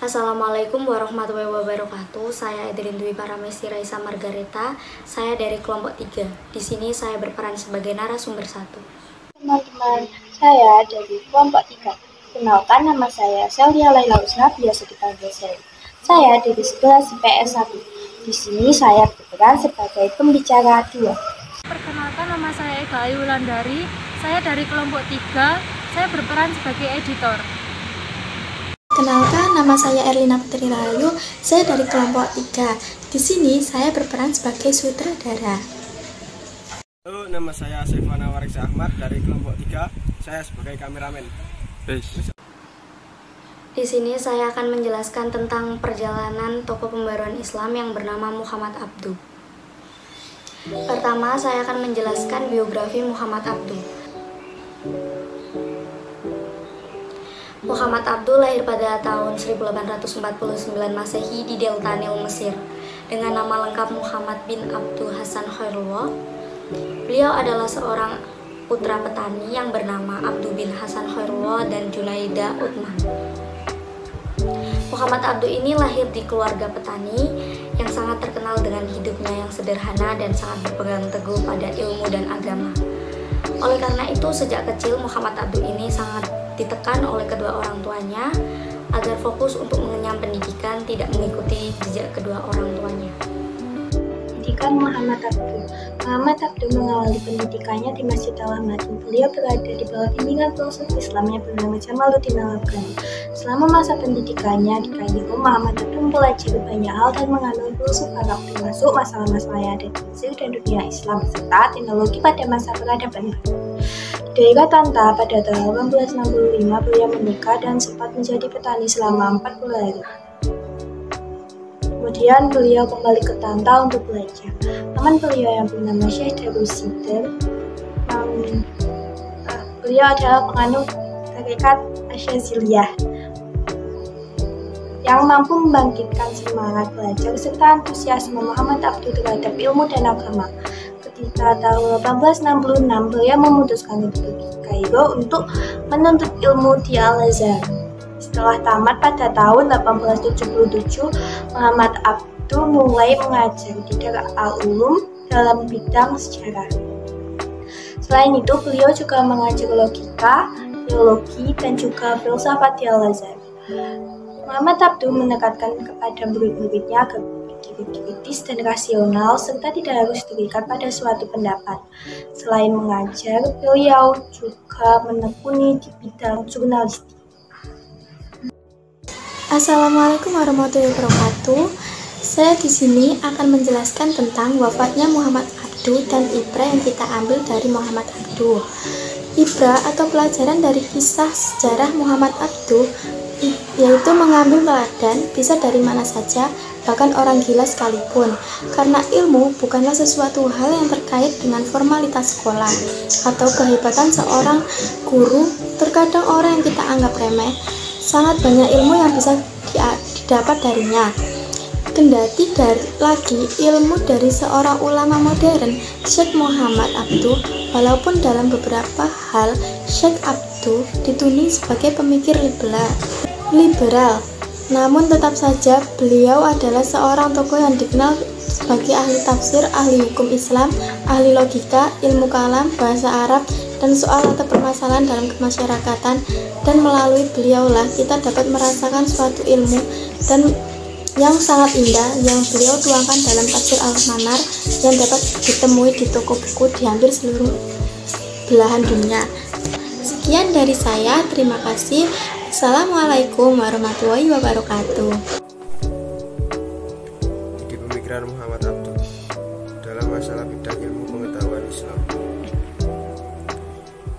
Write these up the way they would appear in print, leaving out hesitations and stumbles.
Assalamualaikum warahmatullahi wabarakatuh. Saya Edrin Dwi Paramesti Raisa Margareta. Saya dari kelompok 3. Di sini saya berperan sebagai narasumber 1. Teman-teman, saya dari kelompok 3. Kenalkan, nama saya Celia Laila Usna, biasa dipanggil Seli. Saya dari 11 IPS 1. Di sini saya berperan sebagai pembicara 2. Perkenalkan, nama saya Ega Ayu Wulandari. Saya dari kelompok 3. Saya berperan sebagai editor. Kenalkan, nama saya Erlina Putri Rahayu. Saya dari kelompok 3. Di sini saya berperan sebagai sutradara. Halo, nama saya Sefana Wariksa Ahmad dari kelompok 3. Saya sebagai kameramen. Di sini saya akan menjelaskan tentang perjalanan tokoh pembaruan Islam yang bernama Muhammad Abduh. Pertama, saya akan menjelaskan biografi Muhammad Abduh. Muhammad Abduh lahir pada tahun 1849 Masehi di Delta Nil, Mesir, dengan nama lengkap Muhammad bin Abduh Hasan Khairullah. Beliau adalah seorang putra petani yang bernama Abduh bin Hasan Khairullah dan Junaida Uthman. Muhammad Abduh ini lahir di keluarga petani yang sangat terkenal dengan hidupnya yang sederhana dan sangat berpegang teguh pada ilmu dan agama. Oleh karena itu, sejak kecil Muhammad Abduh ini sangat ditekan oleh kedua orang tuanya agar fokus untuk mengenyam pendidikan, tidak mengikuti jejak kedua orang tuanya. Pendidikan Muhammad Abduh. Muhammad Abduh mengawali pendidikannya di Masjid Al-Ahmadi. Beliau berada di bawah bimbingan filsuf Islam yang bernama Jamaluddin Al-Afghani. Selama masa pendidikannya di Kairo, Muhammad Abduh mempelajari banyak hal dan mengambil filsuf Arab, termasuk masalah-masalah yang ada di Mesir dan dunia Islam, serta teknologi pada masa peradaban baru. Di daerah Tanta pada tahun 1865 beliau menikah dan sempat menjadi petani selama 40 hari. Kemudian beliau kembali ke Tanta untuk belajar. Teman beliau yang bernama Syekh Darussidar, beliau adalah penganut tarekat Asyaziliyah yang mampu membangkitkan semangat belajar serta antusiasme Muhammad Abduh terhadap ilmu dan agama. Ketika tahun 1866 beliau memutuskan untuk pergi ke Kairo untuk menuntut ilmu di Al-Azhar. Setelah tamat pada tahun 1877, Muhammad Abduh mulai mengajar di Darul Ulum dalam bidang sejarah. Selain itu, beliau juga mengajar logika, teologi, dan juga filsafat di Al-Azhar. Muhammad Abduh menekankan kepada murid-muridnya agar berpikir kritis dan rasional serta tidak harus terikat pada suatu pendapat. Selain mengajar, beliau juga menekuni di bidang jurnalistik. Assalamualaikum warahmatullahi wabarakatuh. Saya di sini akan menjelaskan tentang wafatnya Muhammad Abduh dan ibrah yang kita ambil dari Muhammad Abduh. Ibrah atau pelajaran dari kisah sejarah Muhammad Abduh yaitu mengambil teladan bisa dari mana saja, bahkan orang gila sekalipun, karena ilmu bukanlah sesuatu hal yang terkait dengan formalitas sekolah atau kehebatan seorang guru. Terkadang orang yang kita anggap remeh, sangat banyak ilmu yang bisa didapat darinya. Kendati lagi ilmu dari seorang ulama modern, Syekh Muhammad Abduh, walaupun dalam beberapa hal Syekh Abduh dituding sebagai pemikir liberal, namun tetap saja beliau adalah seorang tokoh yang dikenal sebagai ahli tafsir, ahli hukum Islam, ahli logika, ilmu kalam, bahasa Arab, dan soal atau permasalahan dalam kemasyarakatan. Dan melalui beliaulah kita dapat merasakan suatu ilmu dan yang sangat indah yang beliau tuangkan dalam tafsir Al-Manar yang dapat ditemui di toko buku di hampir seluruh belahan dunia. Sekian dari saya, terima kasih. Assalamualaikum warahmatullahi wabarakatuh. Di pemikiran Muhammad Abduh dalam masalah bidang ilmu pengetahuan Islam,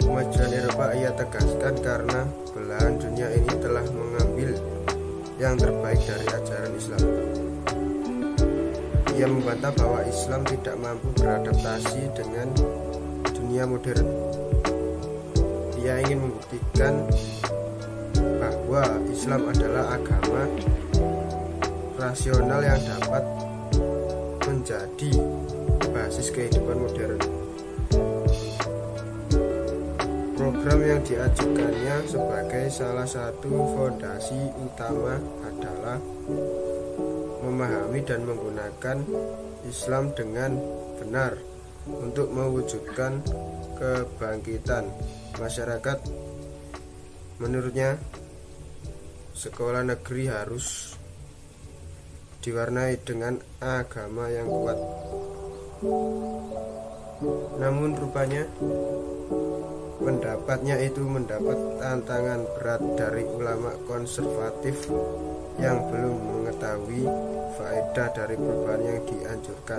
kemajuan Eropa ia tegaskan karena belahan dunia ini telah mengambil yang terbaik dari ajaran Islam. Ia membantah bahwa Islam tidak mampu beradaptasi dengan dunia modern. Ia ingin membuktikan bahwa Islam adalah agama rasional yang dapat menjadi basis kehidupan modern. Program yang diajukannya sebagai salah satu fondasi utama adalah memahami dan menggunakan Islam dengan benar untuk mewujudkan kebangkitan masyarakat. Menurutnya, sekolah negeri harus diwarnai dengan agama yang kuat. Namun rupanya pendapatnya itu mendapat tantangan berat dari ulama konservatif yang belum mengetahui faedah dari perubahan yang dianjurkan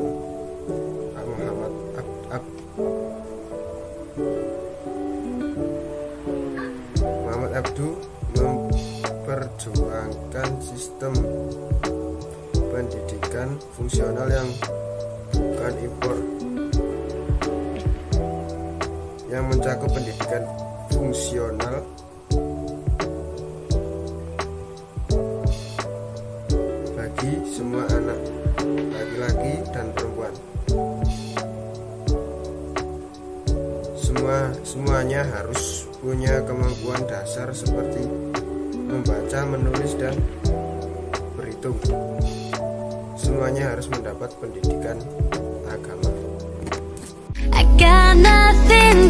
Muhammad Abduh memperjuangkan sistem pendidikan fungsional yang bukan impor, yang mencakup pendidikan fungsional bagi semua anak, laki-laki dan perempuan. Semuanya harus punya kemampuan dasar seperti membaca, menulis, dan berhitung. Semuanya harus mendapat pendidikan agama. I got nothing